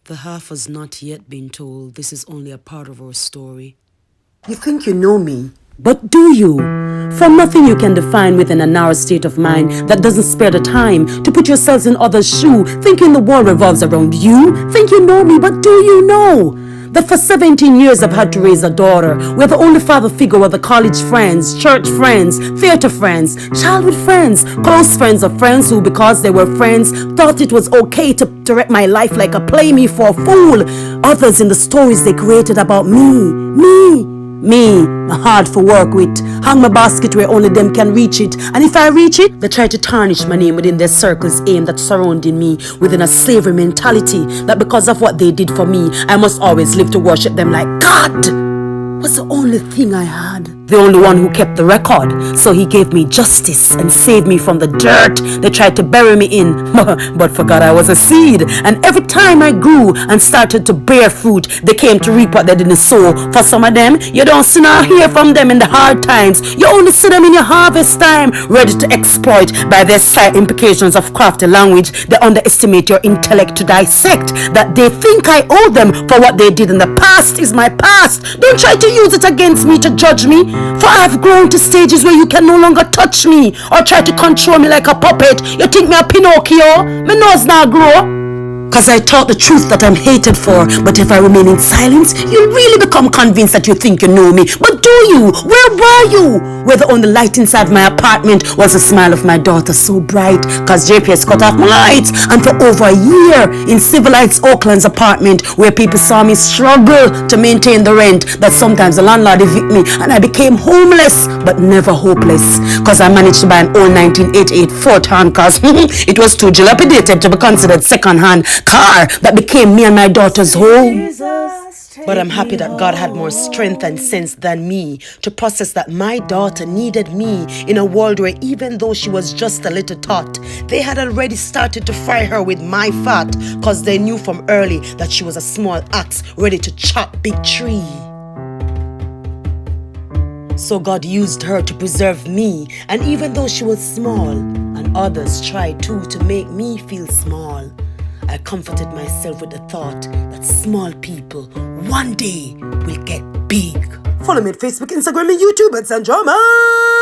The half has not yet been told. This is only a part of our story. You think you know me? But do you? For nothing you can define within a narrow state of mind that doesn't spare the time to put yourselves in others' shoe, thinking the world revolves around you. Think you know me, but do you know that for 17 years I've had to raise a daughter where the only father figure were the college friends, church friends, theater friends, childhood friends, close friends of friends who, because they were friends, thought it was okay to direct my life like a play me for a fool. Others in the stories they created about me, hard for work with, hang my basket where only them can reach it, and if I reach it, they try to tarnish my name within their circles aimed at surrounding me within a slavery mentality that because of what they did for me, I must always live to worship them like God was the only thing I had. The only one who kept the record, so he gave me justice and saved me from the dirt they tried to bury me in, but forgot I was a seed, and every time I grew and started to bear fruit, they came to reap what they didn't sow. For some of them, you don't see nor hear from them in the hard times, you only see them in your harvest time, ready to exploit by their slight implications of crafty language. They underestimate your intellect to dissect that they think I owe them for what they did in the past is my past. Don't try to use it against me to judge me, for I have grown to stages where you can no longer touch me or try to control me like a puppet. You think me a Pinocchio? My nose not grow. Cause I taught the truth that I'm hated for, but if I remain in silence, you'll really become convinced that you think you know me. But do you? Where were you? Where the only light inside my apartment was the smile of my daughter, so bright, cause JPS cut off my lights. And for over a year in civilized Oakland's apartment, where people saw me struggle to maintain the rent, that sometimes the landlord evicted me and I became homeless, but never hopeless, cause I managed to buy an old 1988 Ford hand, cause it was too dilapidated to be considered second hand car that became me and my daughter's home. But I'm happy that God had more strength and sense than me to process that my daughter needed me in a world where even though she was just a little tot, they had already started to fry her with my fat, cause they knew from early that she was a small axe ready to chop big tree. So God used her to preserve me, and even though she was small and others tried too to make me feel small, I comforted myself with the thought that small people one day will get big. Follow me on Facebook, Instagram, and YouTube at Zandramah.